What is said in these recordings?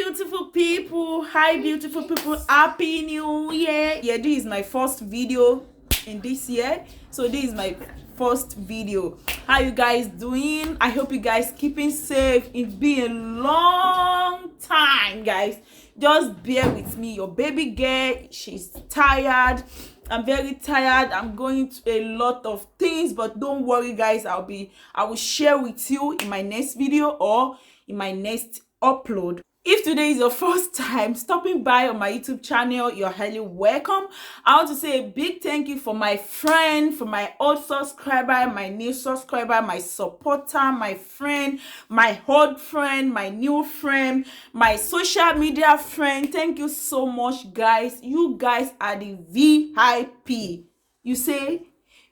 beautiful people. Hi beautiful people, happy new year. Yeah, this is my first video in this year, so this is my first video. How you guys doing? I hope you guys keeping safe. It's been a long time, guys. Just bear with me. Your baby girl, she's tired. I'm very tired. I'm going to a lot of things, but don't worry guys, I will share with you in my next video or in my next upload. If today is your first time stopping by on my YouTube channel, you're highly welcome. I want to say a big thank you for my friend, for my old subscriber, my new subscriber, my supporter, my friend, my old friend, my new friend, my social media friend. Thank you so much, guys. You guys are the VIP. You say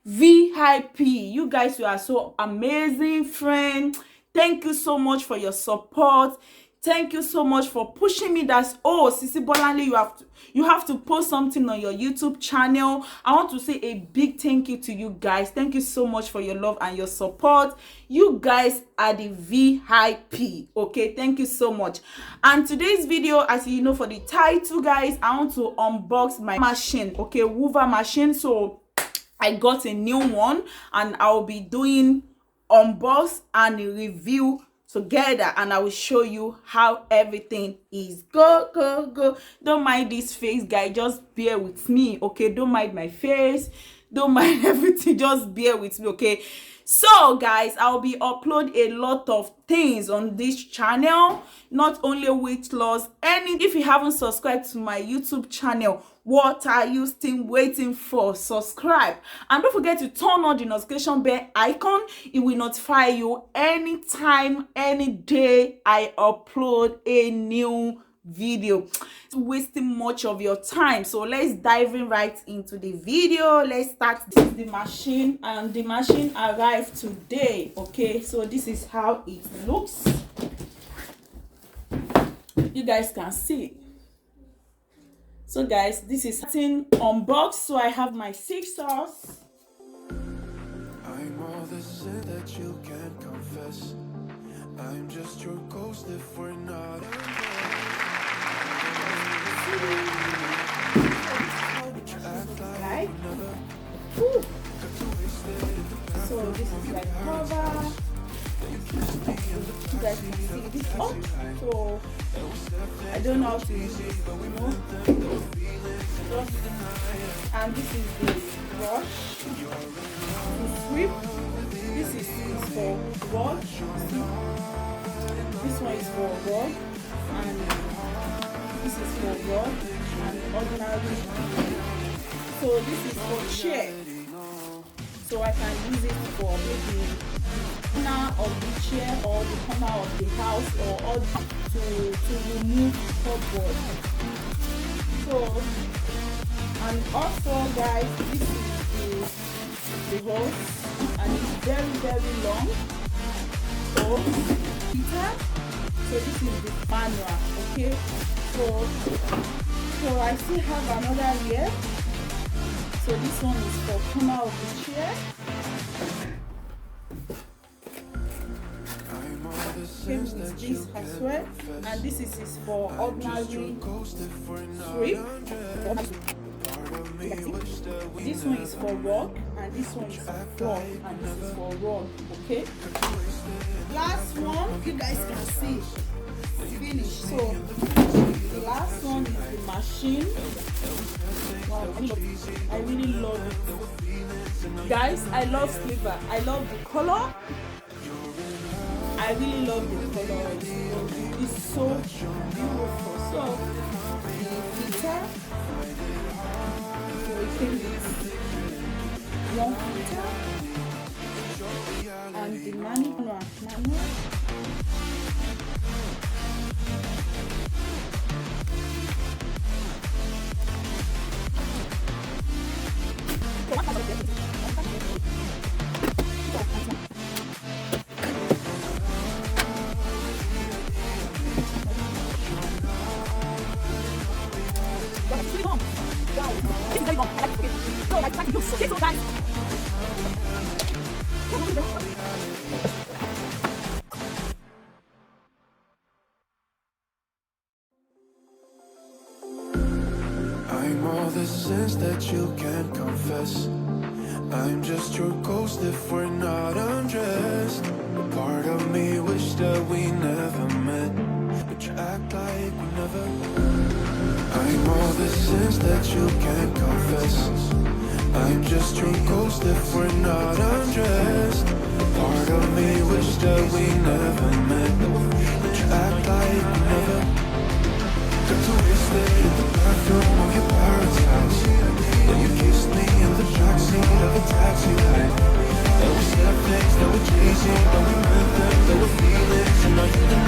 VIP. You guys, you are so amazing, friend. Thank you so much for your support. Thank you so much for pushing me. That's Sisi Bolanle, you have to post something on your YouTube channel. I want to say a big thank you to you guys. Thank you so much for your love and your support. You guys are the VIP. Okay, thank you so much. And today's video, as you know, for the title, guys, I want to unbox my machine. Okay, Woover machine. So I got a new one and I'll be doing unbox and a review together, and I will show you how everything is. Go. Don't mind this face, guys, just bear with me. Okay, don't mind my face, don't mind everything, just bear with me. Okay, so guys, I'll be upload a lot of things on this channel, not only weight loss. And if you haven't subscribed to my YouTube channel, what are you still waiting for? Subscribe, and don't forget to turn on the notification bell icon. It will notify you anytime, any day I upload a new video. It's wasting much of your time, so let's dive in right into the video. Let's start. This is the machine, and the machine arrived today. Okay, so this is how it looks. You guys can see. So guys, this is something unboxed. So I have my scissors. I'm all the sin that you can't confess. I'm just your ghost if we're not. Right? So this is like cover. You guys can see this up. So I don't know how to use it, you know. And this is the brush, the sweep. This is for rod. This one is for rod, and this is for rod and ordinary. So this is for chair. So I can use it for maybe the corner of the chair or the corner of the house, or to remove cupboard. So, and also guys, this is the hose, and it's very long. So heater. So this is the manual. Okay. So I still have another here. So this one is for corner of the chair. Came with this as well, and this is for ordinary sweep. This one is for rug, and this one is for floor, and this is for rug. Okay. Last one, you guys can see finished. So the last one is the machine. Wow, I really love it, guys. I love silver. I love the color. I really love the color. It's so beautiful. So the heater. So it came with one heater and the manual. Wow, this is very long. I like it. Okay. So, like, thank you. Okay, so guys. the sins that you can't confess. I'm just your ghost if we're not undressed. A part of me wish that we never met, but you act like we never. I'm all the sins that you can't confess. I'm just your ghost if we're not undressed. A part of me wish that we never met, but you act like we never. Got twisted in the bathroom of your parents' house, when you kissed me in the backseat of a taxi ride. And we said things that were cheesy, but we meant them, there were feelings, and now you deny.